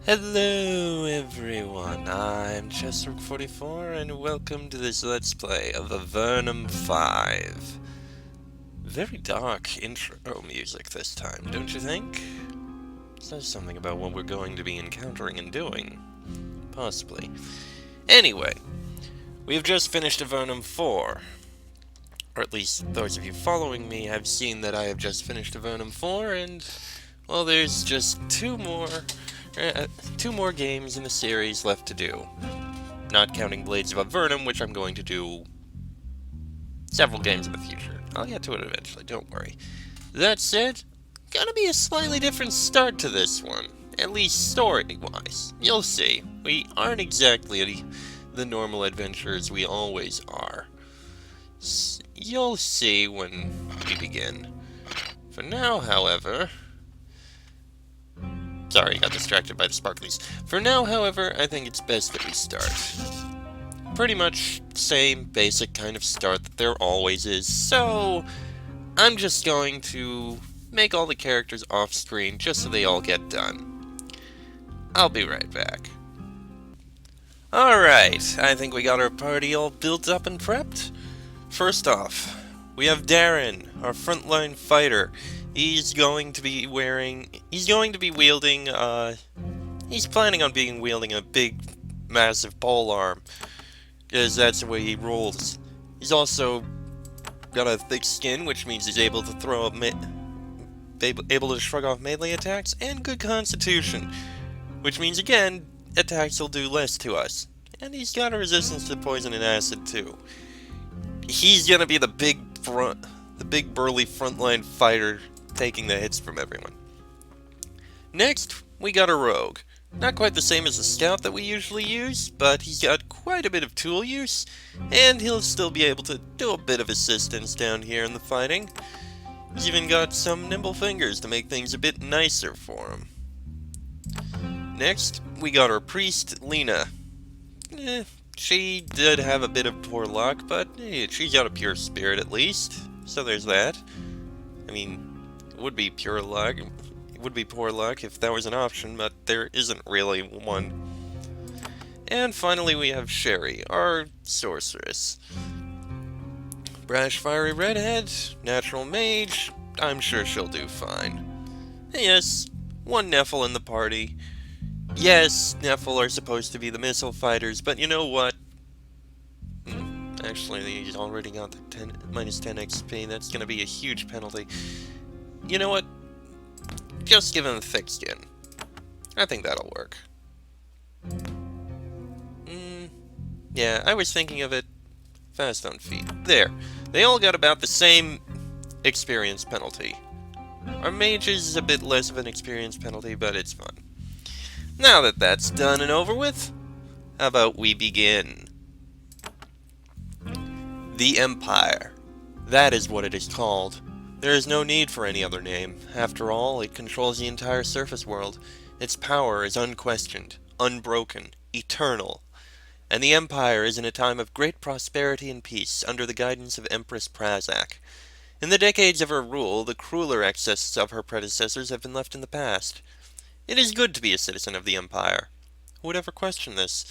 Hello everyone, I'm Chessrook44 and welcome to this Let's Play of Avernum 5. Very dark intro music this time, don't you think? Says something about what we're going to be encountering and doing. Possibly. Anyway, we have just finished Avernum 4. Or at least those of you following me have seen that I have just finished Avernum 4 and, well, there's just two more games in the series left to do. Not counting Blades of Avernum, which I'm going to do several games in the future. I'll get to it eventually, don't worry. That said, gonna be a slightly different start to this one, at least story-wise. You'll see. We aren't exactly the normal adventurers we always are. You'll see when we begin. For now, however... Sorry, got distracted by the sparklies. For now, however, I think it's best that we start. Pretty much same basic kind of start that there always is, so I'm just going to make all the characters off-screen just so they all get done. I'll be right back. Alright, I think we got our party all built up and prepped. First off, we have Darren, our frontline fighter. He's going to be wielding, he's planning on wielding a big, massive polearm, because that's the way he rolls. He's also got a thick skin, which means he's able to able to shrug off melee attacks, and good constitution, which means, again, attacks will do less to us. And he's got a resistance to poison and acid, too. He's gonna be the big burly frontline fighter taking the hits from everyone. Next, we got a rogue. Not quite the same as the scout that we usually use, but he's got quite a bit of tool use, and he'll still be able to do a bit of assistance down here in the fighting. He's even got some nimble fingers to make things a bit nicer for him. Next, we got our priest, Lena. She did have a bit of poor luck, but she's got a pure spirit at least, so there's that. I mean, it would be pure luck. It would be poor luck if that was an option, but there isn't really one. And finally we have Sherry, our sorceress. Brash, fiery redhead, natural mage, I'm sure she'll do fine. Yes, one Nephil in the party. Yes, Nephil are supposed to be the missile fighters, but you know what? Actually, he's already got the minus 10 XP. That's going to be a huge penalty. You know what? Just give him a thick skin. I think that'll work. Yeah, I was thinking of it fast on feet. There. They all got about the same experience penalty. Our mage is a bit less of an experience penalty, but it's fun. Now that that's done and over with, how about we begin? The Empire. That is what it is called. There is no need for any other name. After all, it controls the entire surface world. Its power is unquestioned, unbroken, eternal. And the Empire is in a time of great prosperity and peace under the guidance of Empress Prazak. In the decades of her rule, the crueler excesses of her predecessors have been left in the past. It is good to be a citizen of the Empire. Who would ever question this?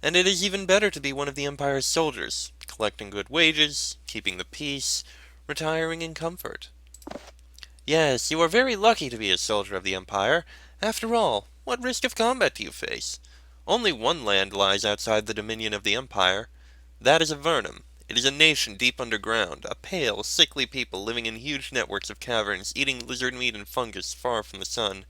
And it is even better to be one of the Empire's soldiers, collecting good wages, keeping the peace, retiring in comfort. Yes, you are very lucky to be a soldier of the Empire. After all, what risk of combat do you face? Only one land lies outside the dominion of the Empire. That is Avernum. It is a nation deep underground, a pale, sickly people living in huge networks of caverns, eating lizard meat and fungus far from the sun.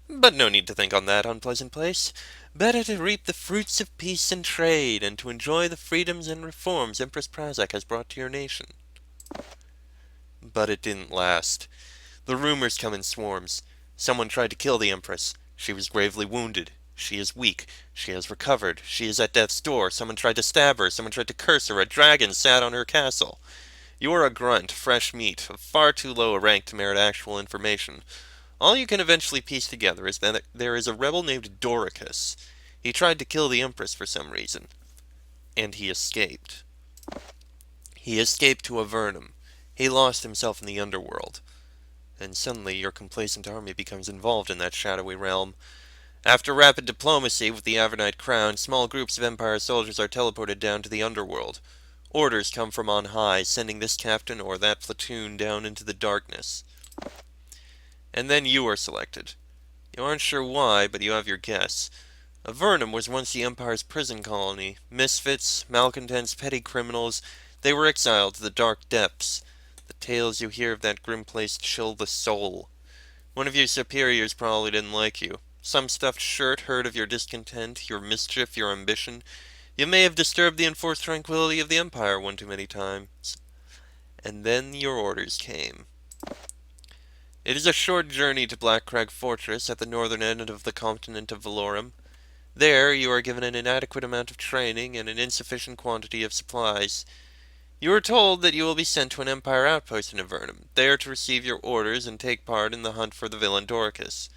But no need to think on that unpleasant place. Better to reap the fruits of peace and trade, and to enjoy the freedoms and reforms Empress Prazak has brought to your nation. But it didn't last. The rumors come in swarms. Someone tried to kill the Empress. She was gravely wounded. She is weak. She has recovered. She is at death's door. Someone tried to stab her. Someone tried to curse her. A dragon sat on her castle. You are a grunt, fresh meat, of far too low a rank to merit actual information. All you can eventually piece together is that there is a rebel named Doricus. He tried to kill the Empress for some reason. And he escaped. He escaped to Avernum. He lost himself in the underworld. And suddenly your complacent army becomes involved in that shadowy realm. After rapid diplomacy with the Avernite crown, small groups of Empire soldiers are teleported down to the underworld. Orders come from on high, sending this captain or that platoon down into the darkness. And then you are selected. You aren't sure why, but you have your guess. Avernum was once the Empire's prison colony. Misfits, malcontents, petty criminals, they were exiled to the dark depths. The tales you hear of that grim place chill the soul. One of your superiors probably didn't like you. Some stuffed shirt heard of your discontent, your mischief, your ambition. You may have disturbed the enforced tranquility of the Empire one too many times. And then your orders came. It is a short journey to Black Crag Fortress at the northern end of the continent of Valorum. There, you are given an inadequate amount of training and an insufficient quantity of supplies. You are told that you will be sent to an Empire outpost in Avernum, there to receive your orders and take part in the hunt for the villain Dorcas.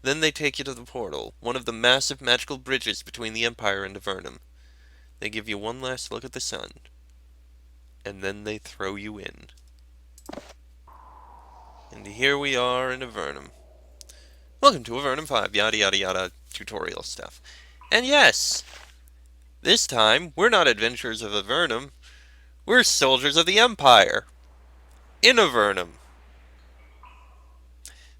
Then they take you to the portal, one of the massive magical bridges between the Empire and Avernum. They give you one last look at the sun, and then they throw you in. And here we are in Avernum. Welcome to Avernum 5, yada yada yada tutorial stuff. And yes, this time we're not adventurers of Avernum, we're soldiers of the Empire. In Avernum.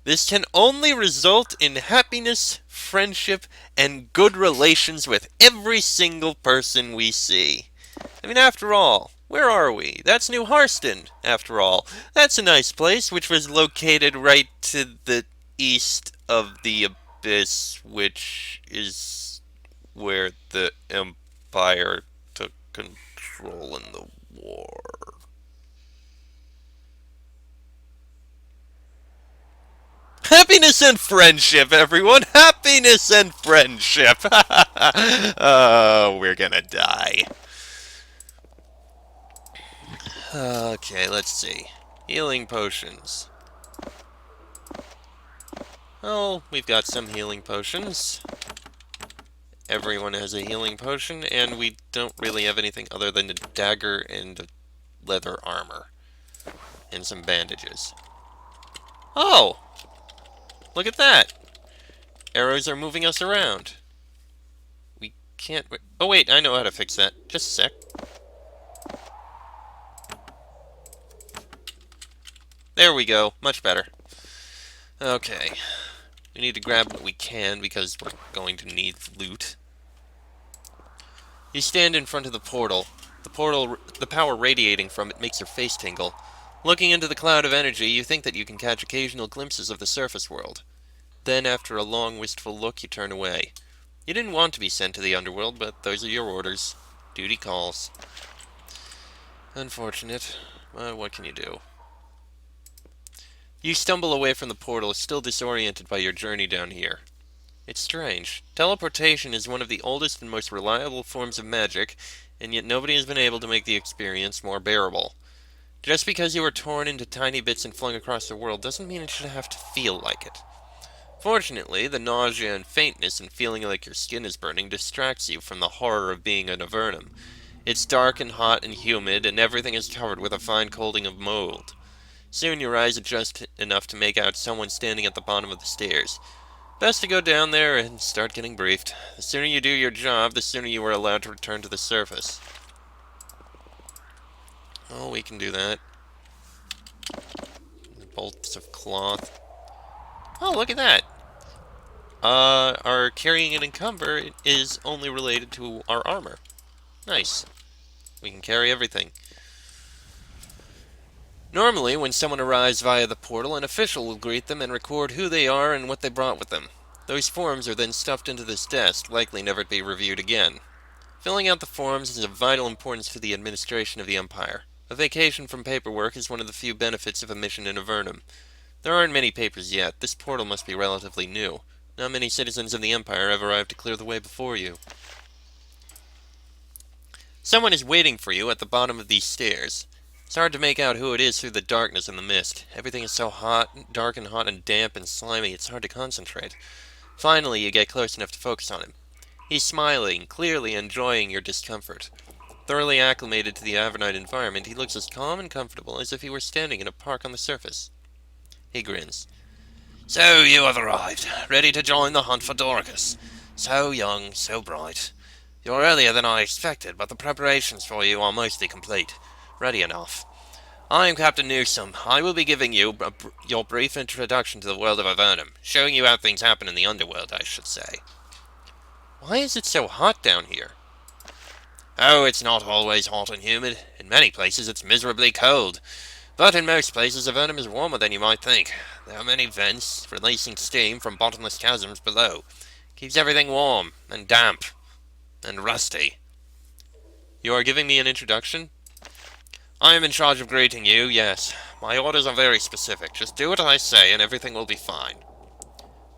This can only result in happiness, friendship, and good relations with every single person we see. I mean, after all, where are we? That's New Harston, after all. That's a nice place, which was located right to the east of the Abyss, which is where the Empire took control in the war. Happiness and friendship, everyone! Happiness and friendship! Oh, we're gonna die. Okay, let's see. Healing potions. Oh, we've got some healing potions. Everyone has a healing potion, and we don't really have anything other than a dagger and a leather armor. And some bandages. Oh! Look at that! Arrows are moving us around. We can't... Oh wait, I know how to fix that. Just a sec. There we go. Much better. Okay. We need to grab what we can because we're going to need loot. You stand in front of the portal. The power radiating from it makes your face tingle. Looking into the cloud of energy, you think that you can catch occasional glimpses of the surface world. Then, after a long, wistful look, you turn away. You didn't want to be sent to the underworld, but those are your orders. Duty calls. Unfortunate, but what can you do? You stumble away from the portal, still disoriented by your journey down here. It's strange. Teleportation is one of the oldest and most reliable forms of magic, and yet nobody has been able to make the experience more bearable. Just because you were torn into tiny bits and flung across the world doesn't mean it should have to feel like it. Fortunately, the nausea and faintness and feeling like your skin is burning distracts you from the horror of being in Avernum. It's dark and hot and humid, and everything is covered with a fine coating of mold. Soon your eyes adjust enough to make out someone standing at the bottom of the stairs. Best to go down there and start getting briefed. The sooner you do your job, the sooner you are allowed to return to the surface. Oh, we can do that. Bolts of cloth. Oh, look at that! Our carrying and encumber is only related to our armor. Nice. We can carry everything. Normally, when someone arrives via the portal, an official will greet them and record who they are and what they brought with them. Those forms are then stuffed into this desk, likely never to be reviewed again. Filling out the forms is of vital importance to the administration of the Empire. A vacation from paperwork is one of the few benefits of a mission in Avernum. There aren't many papers yet. This portal must be relatively new. Not many citizens of the Empire have arrived to clear the way before you. Someone is waiting for you at the bottom of these stairs. It's hard to make out who it is through the darkness and the mist. Everything is so hot, dark and hot and damp and slimy, it's hard to concentrate. Finally, you get close enough to focus on him. He's smiling, clearly enjoying your discomfort. Thoroughly acclimated to the Avernite environment, he looks as calm and comfortable as if he were standing in a park on the surface. He grins. So you have arrived, ready to join the hunt for Dorcas. So young, so bright. You're earlier than I expected, but the preparations for you are mostly complete. Ready enough. I am Captain Newsom. I will be giving you your brief introduction to the world of Avernum, showing you how things happen in the underworld, I should say. Why is it so hot down here? Oh, it's not always hot and humid. In many places it's miserably cold. But in most places Avernum is warmer than you might think. There are many vents, releasing steam from bottomless chasms below. Keeps everything warm, and damp, and rusty. You are giving me an introduction? I am in charge of greeting you, yes. My orders are very specific. Just do what I say and everything will be fine.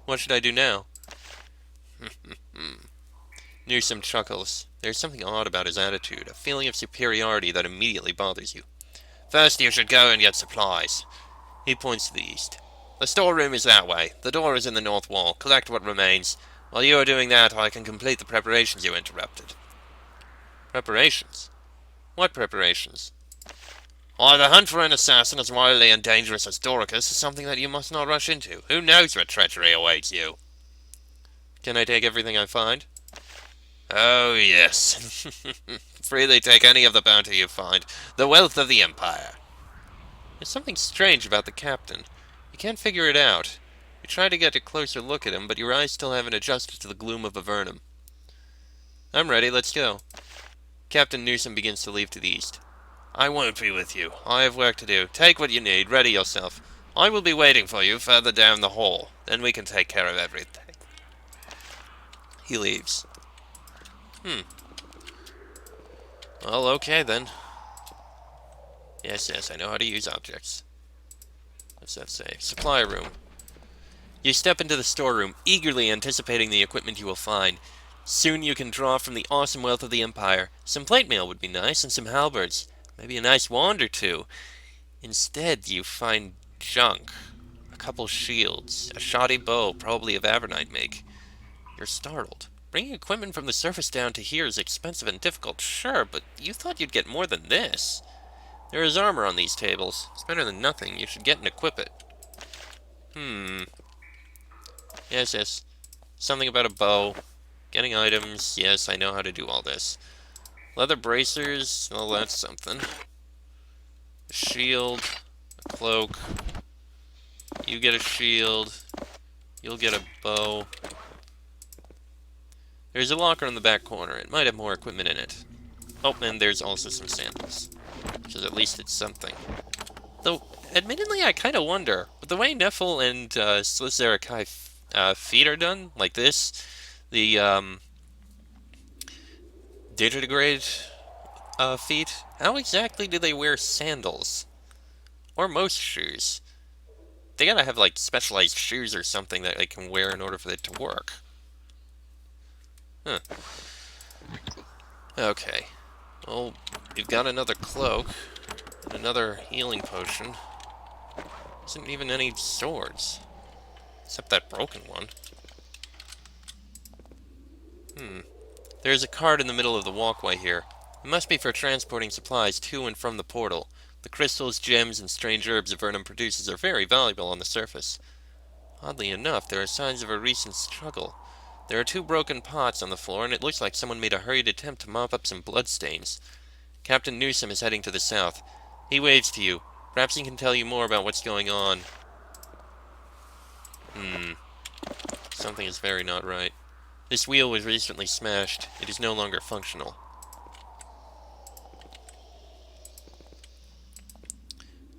What should I do now? Newsom chuckles. There's something odd about his attitude, a feeling of superiority that immediately bothers you. First, you should go and get supplies. He points to the east. The storeroom is that way. The door is in the north wall. Collect what remains. While you are doing that, I can complete the preparations you interrupted. Preparations? What preparations? Why, the hunt for an assassin as wily and dangerous as Dorcas is something that you must not rush into. Who knows what treachery awaits you? Can I take everything I find? Oh, yes. Freely take any of the bounty you find. The wealth of the Empire. There's something strange about the captain. You can't figure it out. You try to get a closer look at him, but your eyes still haven't adjusted to the gloom of Avernum. I'm ready, let's go. Captain Newsom begins to leave to the east. I won't be with you. I have work to do. Take what you need. Ready yourself. I will be waiting for you further down the hall. Then we can take care of everything. He leaves. Well, okay then. Yes, I know how to use objects. What's that say? Supply room. You step into the storeroom, eagerly anticipating the equipment you will find. Soon you can draw from the awesome wealth of the Empire. Some plate mail would be nice, and some halberds. Maybe a nice wand or two. Instead, you find junk. A couple shields. A shoddy bow, probably of Avernite make. You're startled. Bringing equipment from the surface down to here is expensive and difficult, sure, but you thought you'd get more than this. There is armor on these tables. It's better than nothing. You should get and equip it. Yes. Something about a bow. Getting items. Yes, I know how to do all this. Leather bracers. Well, that's something. A shield. A cloak. You get a shield. You'll get a bow. There's a locker in the back corner. It might have more equipment in it. Oh, and there's also some sandals. Which is at least it's something. Though, admittedly, I kind of wonder, with the way Nephil and Slizerakai feet are done, like this, the digitigrade feet, how exactly do they wear sandals? Or most shoes? They gotta have, like, specialized shoes or something that they can wear in order for it to work. Huh. Okay. Well, we've got another cloak, and another healing potion. Isn't even any swords. Except that broken one. There's a cart in the middle of the walkway here. It must be for transporting supplies to and from the portal. The crystals, gems, and strange herbs Avernum produces are very valuable on the surface. Oddly enough, there are signs of a recent struggle. There are 2 broken pots on the floor, and it looks like someone made a hurried attempt to mop up some bloodstains. Captain Newsom is heading to the south. He waves to you. Perhaps he can tell you more about what's going on. Something is very not right. This wheel was recently smashed. It is no longer functional.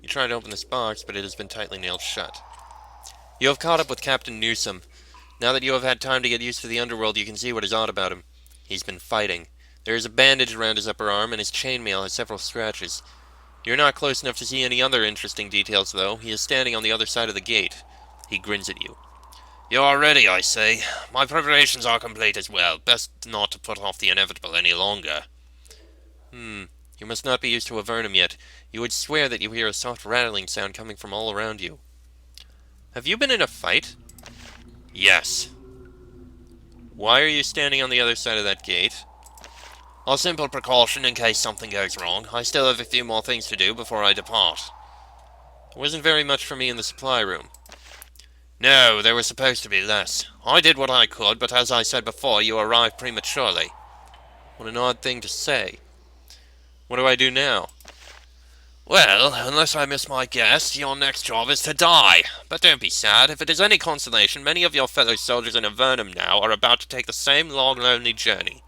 You try to open this box, but it has been tightly nailed shut. You have caught up with Captain Newsom. Now that you have had time to get used to the underworld, you can see what is odd about him. He's been fighting. There is a bandage around his upper arm, and his chainmail has several scratches. You're not close enough to see any other interesting details, though. He is standing on the other side of the gate. He grins at you. You are ready, I say. My preparations are complete as well. Best not to put off the inevitable any longer. You must not be used to Avernum yet. You would swear that you hear a soft rattling sound coming from all around you. Have you been in a fight? Yes. Why are you standing on the other side of that gate? A simple precaution in case something goes wrong. I still have a few more things to do before I depart. There wasn't very much for me in the supply room. No, there was supposed to be less. I did what I could, but as I said before, you arrived prematurely. What an odd thing to say. What do I do now? Well, unless I miss my guess, your next job is to die. But don't be sad. If it is any consolation, many of your fellow soldiers in Avernum now are about to take the same long, lonely journey.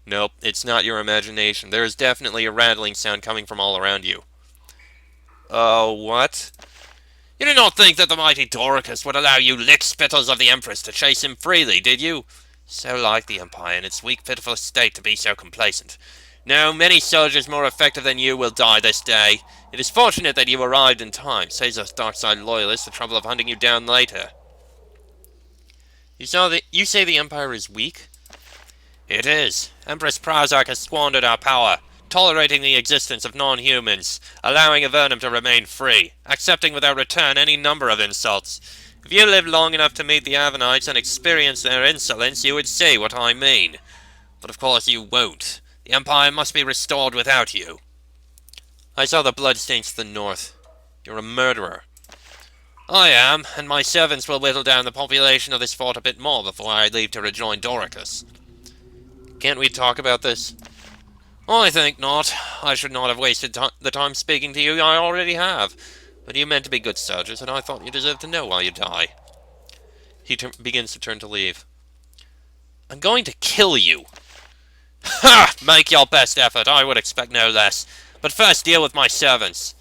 Nope, it's not your imagination. There is definitely a rattling sound coming from all around you. Oh, what? You did not think that the mighty Doricus would allow you lick-spittles of the Empress to chase him freely, did you? So like the Empire in its weak, pitiful state to be so complacent. No, many soldiers more effective than you will die this day. It is fortunate that you arrived in time. Saves us dark-side loyalists the trouble of hunting you down later. You say the Empire is weak? It is. Empress Prazak has squandered our power, tolerating the existence of non-humans, allowing Avernum to remain free, accepting without return any number of insults. If you lived long enough to meet the Avernites and experience their insolence, you would see what I mean. But of course you won't. The Empire must be restored without you. I saw the bloodstains to the north. You're a murderer. I am, and my servants will whittle down the population of this fort a bit more before I leave to rejoin Doricus. Can't we talk about this? I think not. I should not have wasted the time speaking to you. I already have. But you meant to be good soldiers, and I thought you deserved to know while you die. He begins to turn to leave. I'm going to kill you. Ha! Make your best effort. I would expect no less. But first deal with my servants.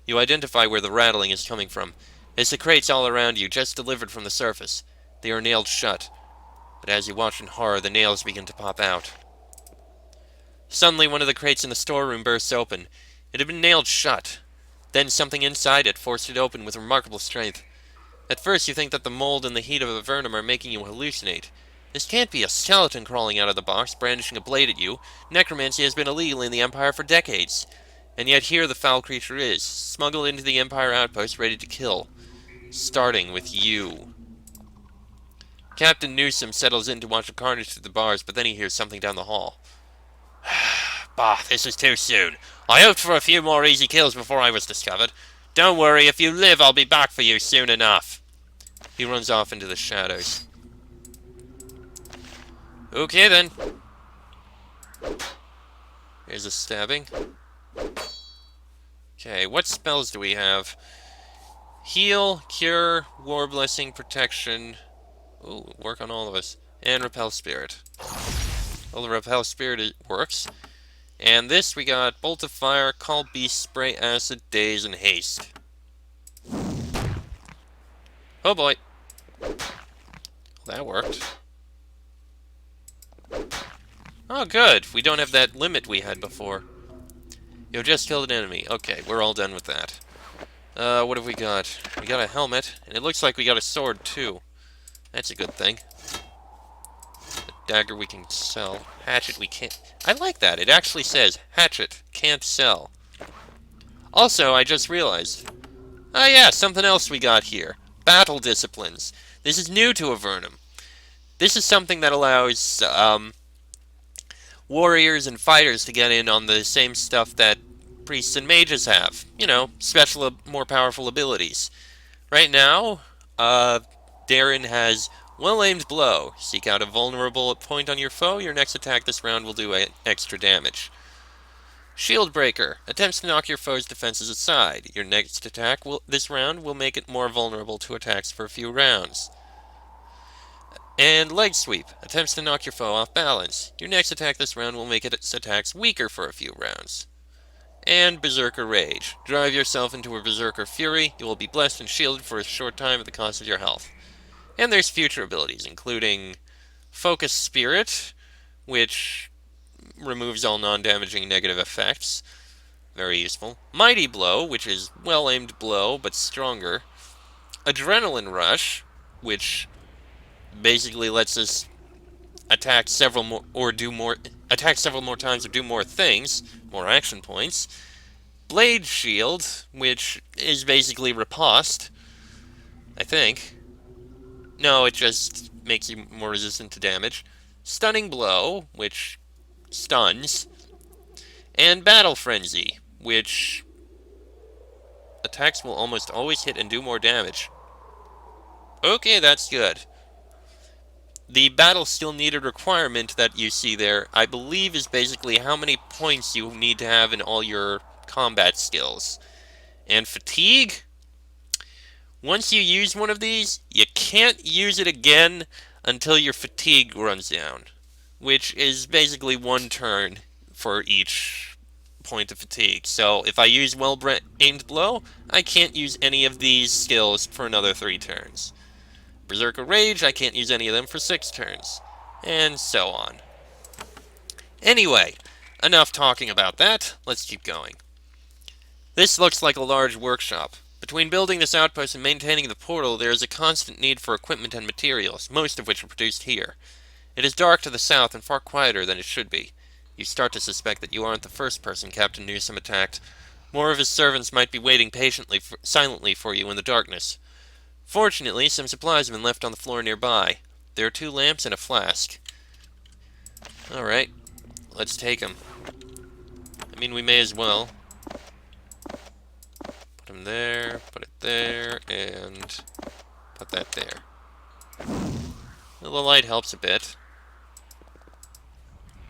You identify where the rattling is coming from. It's the crates all around you, just delivered from the surface. They are nailed shut. But as you watch in horror, the nails begin to pop out. Suddenly, one of the crates in the storeroom bursts open. It had been nailed shut. Then something inside it forced it open with remarkable strength. At first, you think that the mold and the heat of Avernum are making you hallucinate. This can't be a skeleton crawling out of the box, brandishing a blade at you. Necromancy has been illegal in the Empire for decades. And yet here the foul creature is, smuggled into the Empire outpost, ready to kill. Starting with you. Captain Newsom settles in to watch the carnage through the bars, but then he hears something down the hall. Bah, this is too soon. I hoped for a few more easy kills before I was discovered. Don't worry, if you live, I'll be back for you soon enough. He runs off into the shadows. Okay, then. Here's a stabbing. Okay, what spells do we have? Heal, Cure, War Blessing, Protection. Ooh, work on all of us. And Repel Spirit. Well, the Repel Spirit works. And this, we got Bolt of Fire, Call Beast, Spray Acid, Daze, and Haste. Oh boy. That worked. Oh good, we don't have that limit we had before. You just killed an enemy. Okay, we're all done with that. What have we got? We got a helmet, and it looks like we got a sword too. That's a good thing. A dagger we can sell. Hatchet we can't... I like that, it actually says, hatchet, can't sell. Also, I just realized... Oh yeah, something else we got here. Battle disciplines. This is new to Avernum. This is something that allows, warriors and fighters to get in on the same stuff that priests and mages have. You know, special, more powerful abilities. Right now, Darren has well-aimed blow. Seek out a vulnerable point on your foe. Your next attack this round will do extra damage. Shield Breaker. Attempts to knock your foe's defenses aside. Your next attack this round will make it more vulnerable to attacks for a few rounds. And Leg Sweep. Attempts to knock your foe off balance. Your next attack this round will make its attacks weaker for a few rounds. And Berserker Rage. Drive yourself into a Berserker Fury. You will be blessed and shielded for a short time at the cost of your health. And there's future abilities, including Focus Spirit, which removes all non-damaging negative effects. Very useful. Mighty Blow, which is well-aimed blow, but stronger. Adrenaline Rush, which basically lets us attack several more times or do more things, more action points. Blade Shield, which is basically riposte, I think. No, it just makes you more resistant to damage. Stunning Blow, which stuns. And Battle Frenzy, which attacks will almost always hit and do more damage. Okay, that's good. The battle skill needed requirement that you see there, I believe, is basically how many points you need to have in all your combat skills. And fatigue? Once you use one of these, you can't use it again until your fatigue runs down, which is basically one turn for each point of fatigue. So if I use well-aimed blow, I can't use any of these skills for another 3 turns. Berserker Rage, I can't use any of them for 6 turns. And so on. Anyway, enough talking about that. Let's keep going. This looks like a large workshop. Between building this outpost and maintaining the portal, there is a constant need for equipment and materials, most of which are produced here. It is dark to the south and far quieter than it should be. You start to suspect that you aren't the first person Captain Newsom attacked. More of his servants might be waiting silently for you in the darkness. Fortunately, some supplies have been left on the floor nearby. There are 2 lamps and a flask. Alright, let's take them. I mean, we may as well. Put them there, put it there, and put that there. The light helps a bit.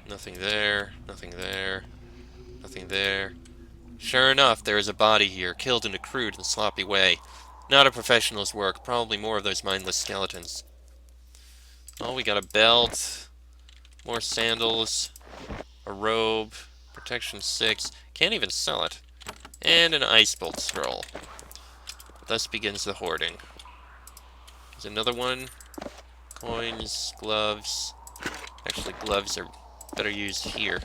Nothing there, nothing there, nothing there. Sure enough, there is a body here, killed in a crude and sloppy way. Not a professional's work, probably more of those mindless skeletons. Oh, we got a belt, more sandals, a robe, protection 6, can't even sell it, and an ice bolt scroll. Thus begins the hoarding. There's another one. Coins, gloves. Actually, gloves are better used here.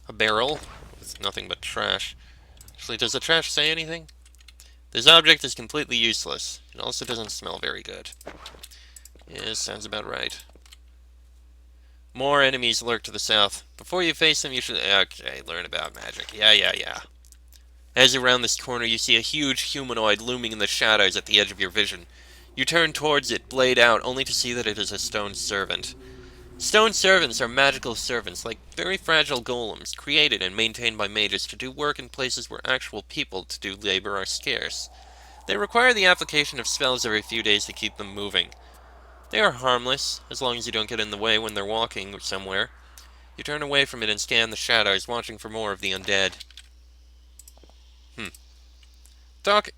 A barrel with nothing but trash. Actually, does the trash say anything? This object is completely useless. It also doesn't smell very good. Yeah, sounds about right. More enemies lurk to the south. Before you face them, you should... Okay, learn about magic. Yeah. As you round this corner, you see a huge humanoid looming in the shadows at the edge of your vision. You turn towards it, blade out, only to see that it is a stone servant. Stone servants are magical servants, like very fragile golems, created and maintained by mages to do work in places where actual people to do labor are scarce. They require the application of spells every few days to keep them moving. They are harmless, as long as you don't get in the way when they're walking somewhere. You turn away from it and scan the shadows, watching for more of the undead.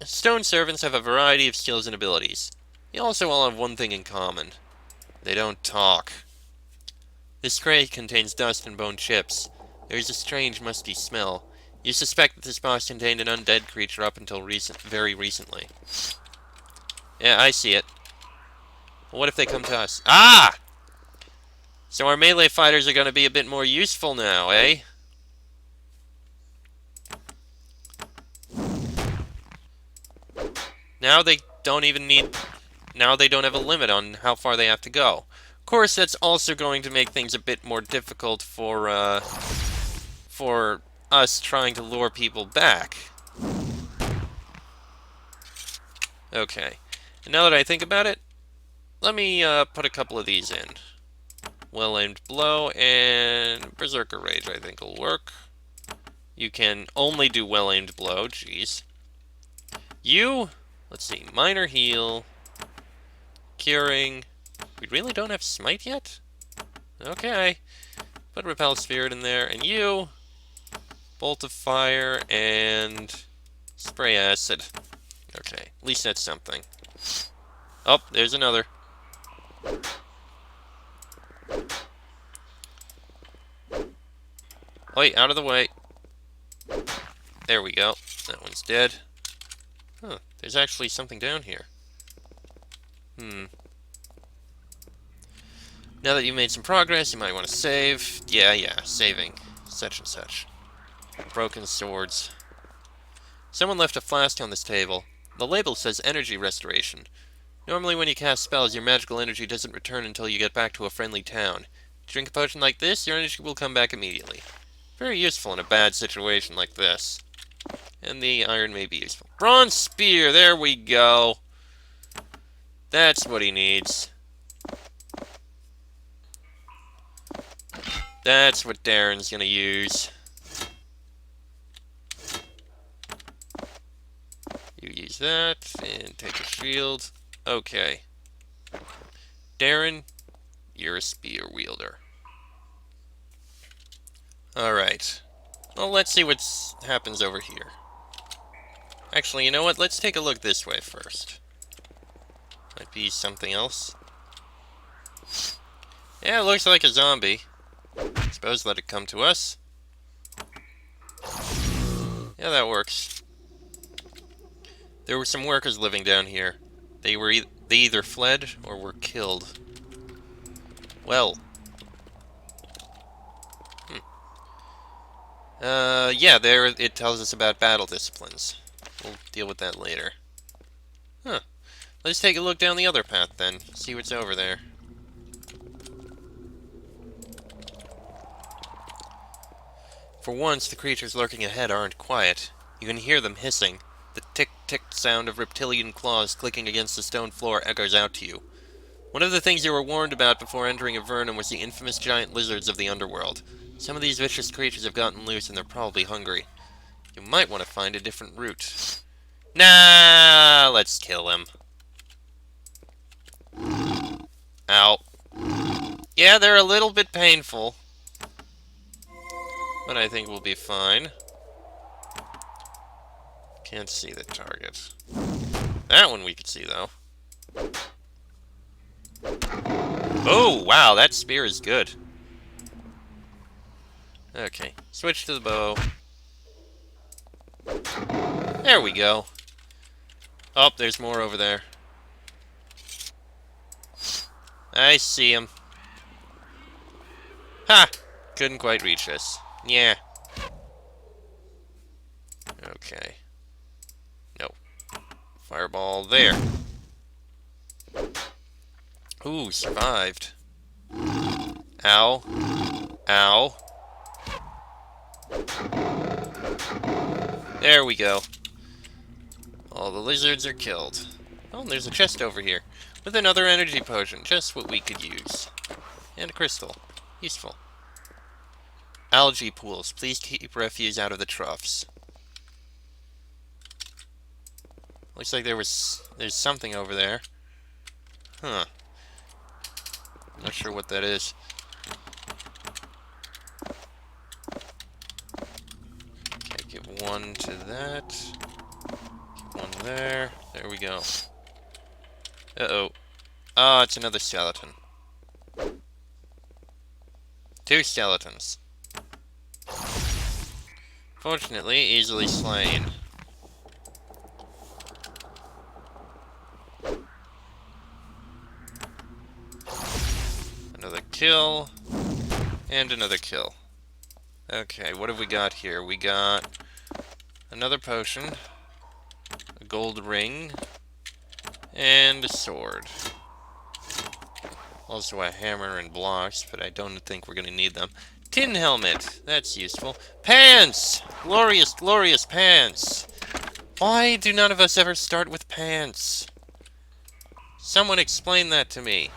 Stone servants have a variety of skills and abilities. They also all have one thing in common. They don't talk. This crate contains dust and bone chips. There is a strange, musty smell. You suspect that this box contained an undead creature up until very recently. Yeah, I see it. Well, what if they come to us? Ah! So our melee fighters are going to be a bit more useful now, eh? Now they don't have a limit on how far they have to go. Of course, that's also going to make things a bit more difficult for us trying to lure people back. Okay. And now that I think about it, let me put a couple of these in. Well-aimed blow and Berserker Rage, I think, will work. You can only do well-aimed blow, jeez. You, let's see, minor heal, curing. We really don't have smite yet? Okay. Put repel spirit in there, and you, bolt of fire and spray acid. Okay, at least that's something. Oh, there's another. Wait, out of the way. There we go. That one's dead. Huh, there's actually something down here. Now that you've made some progress, you might want to save. Yeah, saving. Such and such. Broken swords. Someone left a flask on this table. The label says energy restoration. Normally when you cast spells, your magical energy doesn't return until you get back to a friendly town. Drink a potion like this, your energy will come back immediately. Very useful in a bad situation like this. And the iron may be useful. Bronze spear, there we go. That's what he needs. That's what Darren's gonna use. You use that, And take a shield. Okay. Darren, you're a spear wielder. Alright. Well, let's see what happens over here. Actually, you know what? Let's take a look this way first. Might be something else. Yeah, it looks like a zombie. Suppose let it come to us. Yeah, that works. There were some workers living down here. They either fled or were killed. Well. Yeah, there it tells us about battle disciplines. We'll deal with that later. Huh. Let's take a look down the other path then. See what's over there. For once, the creatures lurking ahead aren't quiet. You can hear them hissing. The tick-tick sound of reptilian claws clicking against the stone floor echoes out to you. One of the things you were warned about before entering Avernum was the infamous giant lizards of the underworld. Some of these vicious creatures have gotten loose and they're probably hungry. You might want to find a different route. Nah, let's kill him. Ow. Yeah, they're a little bit painful. But I think we'll be fine. Can't see the target. That one we could see, though. Oh, wow, that spear is good. Okay, switch to the bow. There we go. Oh, there's more over there. I see him. Ha! Couldn't quite reach us. Yeah. Okay. No. Fireball there. Ooh, survived. Ow. Ow. There we go. All the lizards are killed. Oh, and there's a chest over here. With another energy potion. Just what we could use. And a crystal. Useful. Algae pools. Please keep refuse out of the troughs. Looks like there's something over there. Huh. Not sure what that is. Okay, give one to that. Give one there. There we go. Uh-oh. Ah, it's another skeleton. 2 skeletons. Fortunately, easily slain. Another kill. And another kill. Okay, what have we got here? We got another potion, a gold ring, and a sword. Also a hammer and blocks, but I don't think we're going to need them. Tin helmet, that's useful. Pants! Glorious, glorious pants! Why do none of us ever start with pants? Someone explain that to me.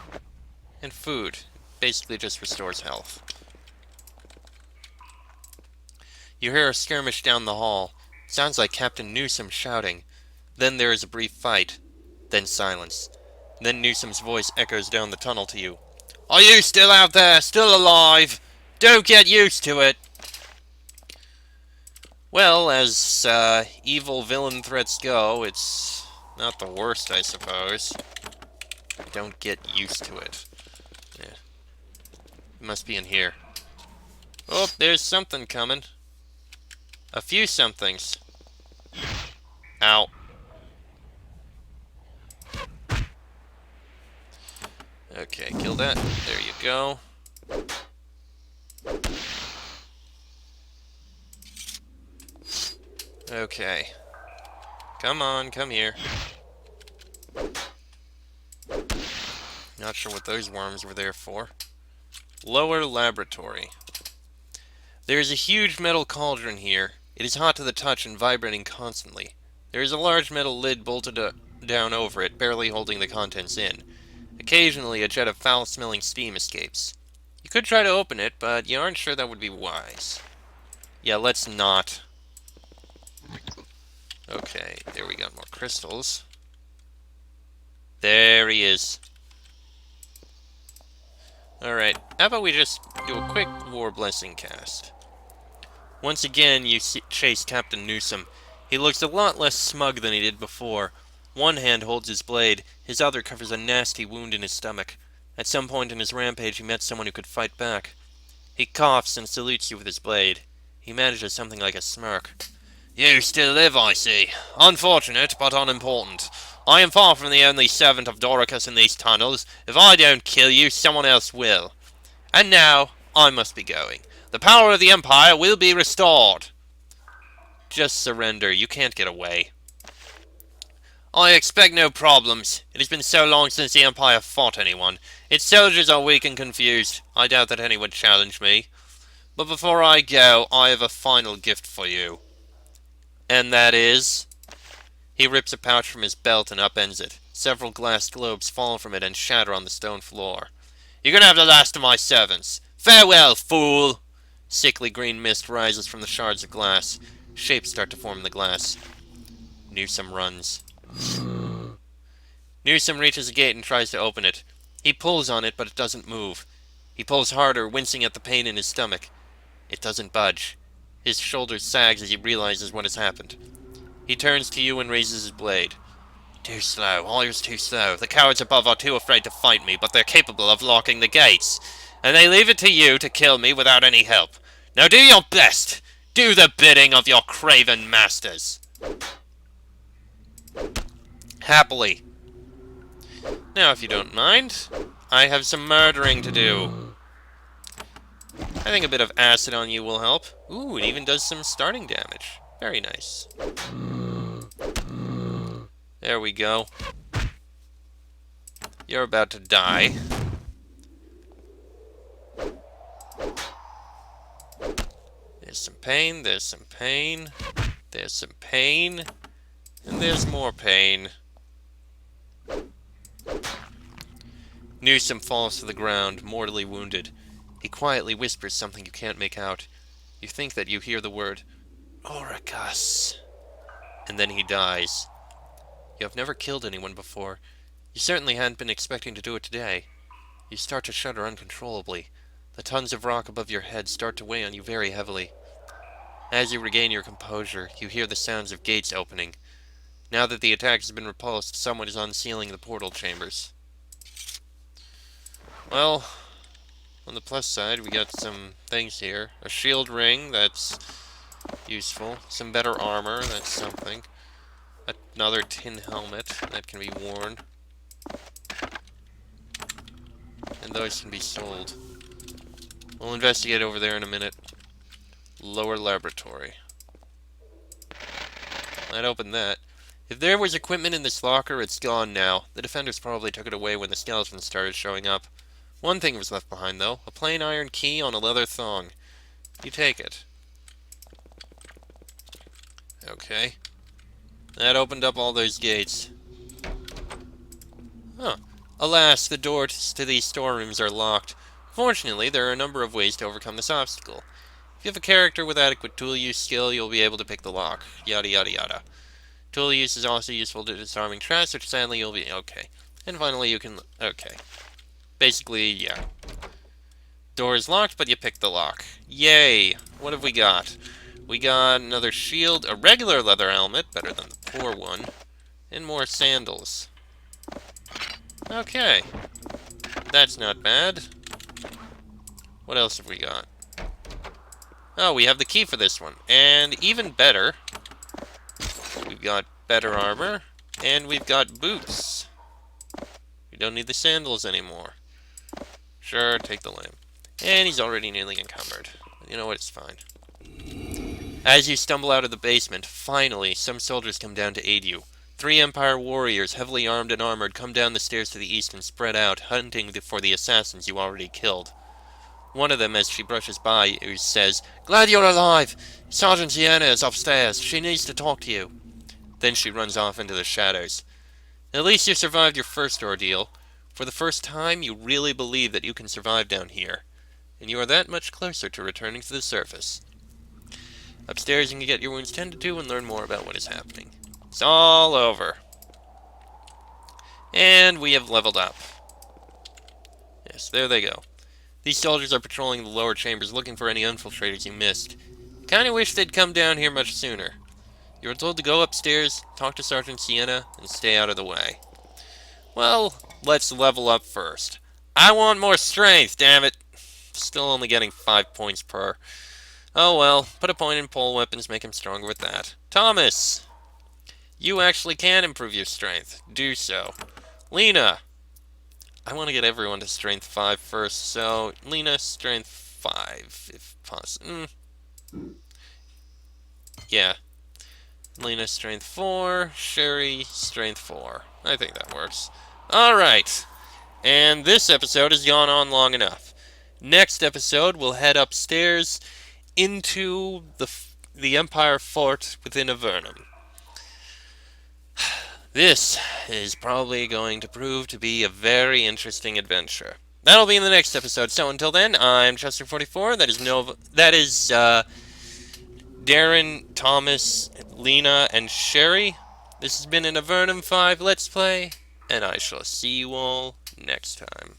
And food. Basically just restores health. You hear a skirmish down the hall. Sounds like Captain Newsom shouting. Then there is a brief fight. Then silence. Then Newsom's voice echoes down the tunnel to you. Are you still out there? Still alive? Don't get used to it! Well, as evil villain threats go, it's not the worst, I suppose. Don't get used to it. Yeah. It must be in here. Oh, there's something coming. A few somethings. Ow. Okay, kill that. There you go. Okay. Come on, come here. Not sure what those worms were there for. Lower laboratory. There is a huge metal cauldron here. It is hot to the touch and vibrating constantly. There is a large metal lid bolted down over it, barely holding the contents in. Occasionally, a jet of foul-smelling steam escapes. You could try to open it, but you aren't sure that would be wise. Yeah, let's not. Okay, there we got more crystals. There he is. Alright, how about we just do a quick War Blessing cast? Once again, you chase Captain Newsom. He looks a lot less smug than he did before. One hand holds his blade, his other covers a nasty wound in his stomach. At some point in his rampage, he met someone who could fight back. He coughs and salutes you with his blade. He manages something like a smirk. You still live, I see. Unfortunate, but unimportant. I am far from the only servant of Doricus in these tunnels. If I don't kill you, someone else will. And now, I must be going. The power of the Empire will be restored. Just surrender. You can't get away. I expect no problems. It has been so long since the Empire fought anyone. Its soldiers are weak and confused. I doubt that any would challenge me. But before I go, I have a final gift for you. And that is... He rips a pouch from his belt and upends it. Several glass globes fall from it and shatter on the stone floor. You're gonna have the last of my servants. Farewell, fool! Sickly green mist rises from the shards of glass. Shapes start to form in the glass. Newsom runs. Newsom reaches a gate and tries to open it. He pulls on it, but it doesn't move. He pulls harder, wincing at the pain in his stomach. It doesn't budge. His shoulders sags as he realizes what has happened. He turns to you and raises his blade. Too slow, always too slow. The cowards above are too afraid to fight me, but they're capable of locking the gates. And they leave it to you to kill me without any help. Now do your best! Do the bidding of your craven masters! Happily. Now, if you don't mind, I have some murdering to do. I think a bit of acid on you will help. Ooh, it even does some starting damage. Very nice. There we go. You're about to die. There's some pain, there's some pain, there's some pain, and there's more pain. Newsom falls to the ground, mortally wounded. He quietly whispers something you can't make out. You think that you hear the word, Oricus. And then he dies. You have never killed anyone before. You certainly hadn't been expecting to do it today. You start to shudder uncontrollably. The tons of rock above your head start to weigh on you very heavily. As you regain your composure, you hear the sounds of gates opening. Now that the attack has been repulsed, someone is unsealing the portal chambers. Well, on the plus side, we got some things here. A shield ring, that's useful. Some better armor, that's something. Another tin helmet that can be worn. And those can be sold. We'll investigate over there in a minute. Lower laboratory. I'd open that. If there was equipment in this locker, it's gone now. The defenders probably took it away when the skeletons started showing up. One thing was left behind, though. A plain iron key on a leather thong. You take it. Okay. That opened up all those gates. Huh. Alas, the doors to these storerooms are locked. Fortunately, there are a number of ways to overcome this obstacle. If you have a character with adequate tool use skill, you'll be able to pick the lock. Yada yada yada. Tool use is also useful to disarming traps, which sadly you'll be... Okay. And finally you can... Okay. Basically, yeah. Door is locked, but you pick the lock. Yay! What have we got? We got another shield, a regular leather helmet, better than the poor one, and more sandals. Okay. That's not bad. What else have we got? Oh, we have the key for this one. And even better, we've got better armor, and we've got boots. We don't need the sandals anymore. Sure, take the lamp. And he's already nearly encumbered. You know what, it's fine. As you stumble out of the basement, finally, some soldiers come down to aid you. 3 Empire warriors, heavily armed and armored, come down the stairs to the east and spread out, hunting for the assassins you already killed. One of them, as she brushes by you, says, "Glad you're alive! Sergeant Sienna is upstairs. She needs to talk to you." Then she runs off into the shadows. At least you survived your first ordeal. For the first time, you really believe that you can survive down here. And you are that much closer to returning to the surface. Upstairs you can get your wounds tended to and learn more about what is happening. It's all over. And we have leveled up. Yes, there they go. These soldiers are patrolling the lower chambers looking for any infiltrators you missed. Kinda wish they'd come down here much sooner. You were told to go upstairs, talk to Sergeant Sienna, and stay out of the way. Well, let's level up first. I want more strength, damn it! Still only getting 5 points per. Oh well, put a point in pole weapons, make him stronger with that. Thomas! You actually can improve your strength. Do so. Lena! I want to get everyone to strength 5 first, so Lena, strength 5, if possible. Yeah. Lena, strength 4. Sherry, strength 4. I think that works. Alright. And this episode has gone on long enough. Next episode, we'll head upstairs into the Empire Fort within Avernum. This is probably going to prove to be a very interesting adventure. That'll be in the next episode. So until then, I'm Chester44. That is Nova. That is Darren, Thomas, Lena, and Sherry. This has been an Avernum 5 Let's Play, and I shall see you all next time.